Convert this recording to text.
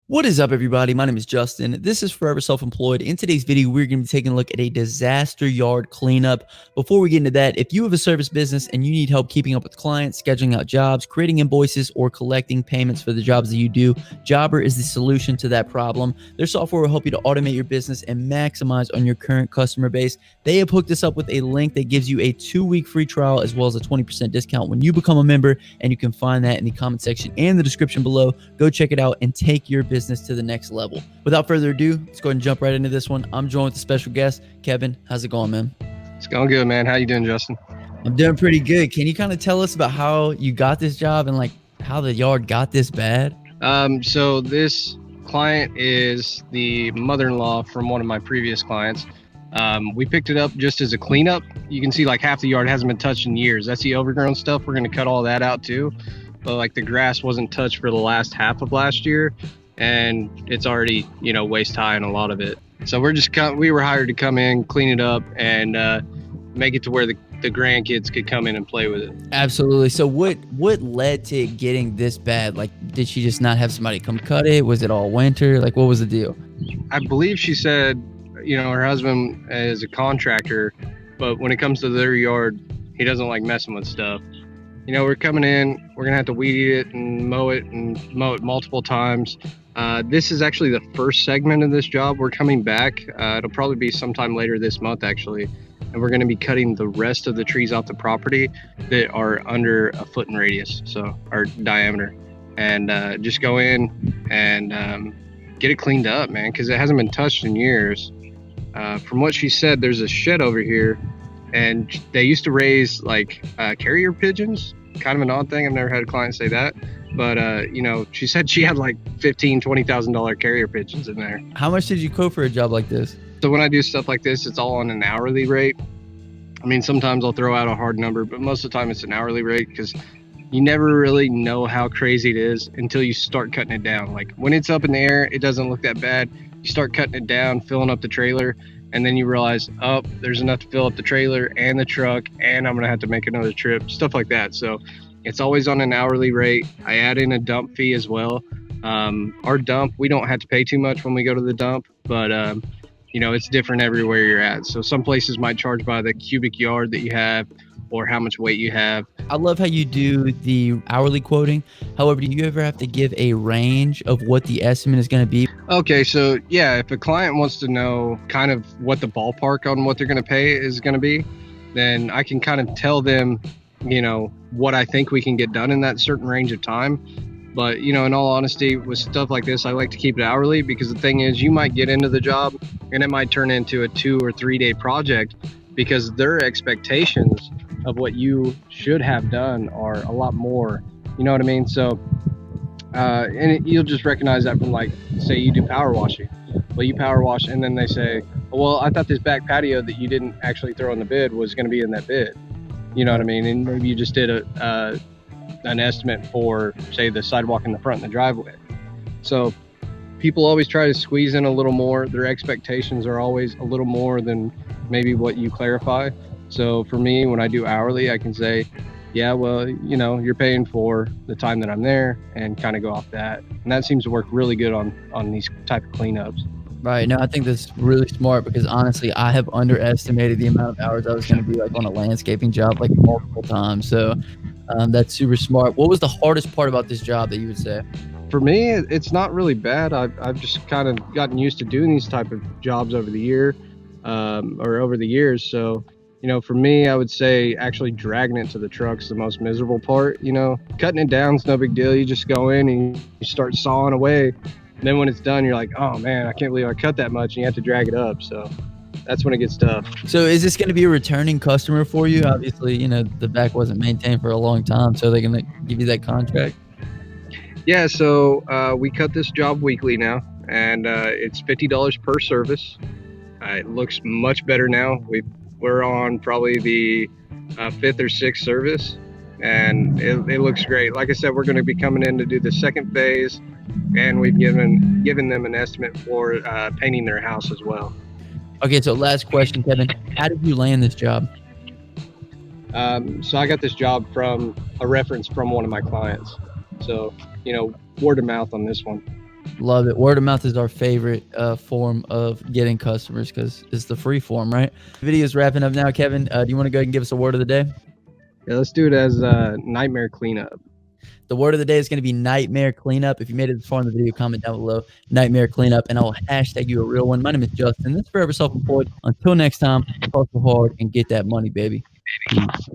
What is up, everybody? My name is Justin. This is Forever Self-Employed. In today's video, we're going to be taking a look at a disaster yard cleanup. Before we get into that, if you have a service business and you need help keeping up with clients, scheduling out jobs, creating invoices, or collecting payments for the jobs that you do, Jobber is the solution to that problem. Their software will help you to automate your business and maximize on your current customer base. They have hooked us up with a link that gives you a 2-week free trial as well as a 20% discount when you become a member, and you can find that in the comment section and the description below. Go check it out and take your business to the next level. Without further ado, let's go ahead and jump right into this one. I'm joined with a special guest, Kevin. How's it going, man? It's going good, man. How you doing, Justin? I'm doing pretty good. Can you kind of tell us about how you got this job and like how the yard got this bad? So this client is the mother-in-law from one of my previous clients. We picked it up just as a cleanup. You can see like half the yard hasn't been touched in years. That's the overgrown stuff. We're going to cut all that out too. But like the grass wasn't touched for the last half of last year, and it's already, waist high in a lot of it. So we were hired to come in, clean it up, and make it to where the grandkids could come in and play with it. Absolutely. So what led to it getting this bad? Like, did she just not have somebody come cut it? Was it all winter? Like, what was the deal? I believe she said, her husband is a contractor, but when it comes to their yard, he doesn't like messing with stuff. We're coming in, we're gonna have to weed eat it and mow it multiple times. This is actually the first segment of this job. We're coming back. It'll probably be sometime later this month, actually. And we're gonna be cutting the rest of the trees off the property that are under a foot in radius, so our diameter. And just go in and get it cleaned up, man, because it hasn't been touched in years. From what she said, there's a shed over here, and they used to raise like carrier pigeons. Kind of an odd thing. I've never had a client say that, but she said she had like $15,000-$20,000 carrier pigeons in there. How much did you quote for a job like this? So when I do stuff like this, it's all on an hourly rate. I mean, sometimes I'll throw out a hard number, but most of the time it's an hourly rate, because you never really know how crazy it is until you start cutting it down. Like when it's up in the air, it doesn't look that bad. You start cutting it down, filling up the trailer, and then you realize, oh, there's enough to fill up the trailer and the truck, and I'm gonna have to make another trip, stuff like that. So it's always on an hourly rate. I add in a dump fee as well. Our dump, we don't have to pay too much when we go to the dump, but it's different everywhere you're at. So some places might charge by the cubic yard that you have or how much weight you have. I love how you do the hourly quoting. However, do you ever have to give a range of what the estimate is going to be? Okay, so yeah, if a client wants to know kind of what the ballpark on what they're going to pay is going to be, then I can kind of tell them, what I think we can get done in that certain range of time. But, in all honesty, with stuff like this, I like to keep it hourly, because the thing is, you might get into the job and it might turn into a 2 or 3 day project, because their expectations of what you should have done are a lot more, you know what I mean? So, you'll just recognize that from, like, say you do power washing. Well, you power wash, and then they say, well, I thought this back patio that you didn't actually throw in the bid was going to be in that bid. You know what I mean? And maybe you just did an estimate for, say, the sidewalk in the front and the driveway. So people always try to squeeze in a little more. Their expectations are always a little more than maybe what you clarify. So for me, when I do hourly, I can say, yeah, well, you're paying for the time that I'm there, and kind of go off that. And that seems to work really good on these type of cleanups. Right. No, I think that's really smart, because honestly, I have underestimated the amount of hours I was going to be like on a landscaping job like multiple times. So that's super smart. What was the hardest part about this job that you would say? For me, it's not really bad. I've just kind of gotten used to doing these type of jobs over the years. So, for me, I would say actually dragging it to the truck's the most miserable part. Cutting it down is no big deal. You just go in and you start sawing away. And then when it's done, you're like, oh man, I can't believe I cut that much, and you have to drag it up. So that's when it gets tough. So is this going to be a returning customer for you? Obviously, the back wasn't maintained for a long time, so they're going to give you that contract? Yeah, so we cut this job weekly now, and it's $50 per service. It looks much better now. We're on probably the 5th or 6th service, and it looks great. Like I said, we're going to be coming in to do the second phase, and we've given them an estimate for painting their house as well. Okay, so last question, Kevin. How did you land this job? So I got this job from a reference from one of my clients. So, word of mouth on this one. Love it. Word of mouth is our favorite form of getting customers because it's the free form, right? The video is wrapping up now, Kevin. Do you want to go ahead and give us a word of the day? Yeah, let's do it as nightmare cleanup. The word of the day is going to be nightmare cleanup. If you made it this far in the video, comment down below nightmare cleanup, and I will hashtag you a real one. My name is Justin. This is Forever Self Employed. Until next time, hustle hard and get that money, baby. Peace.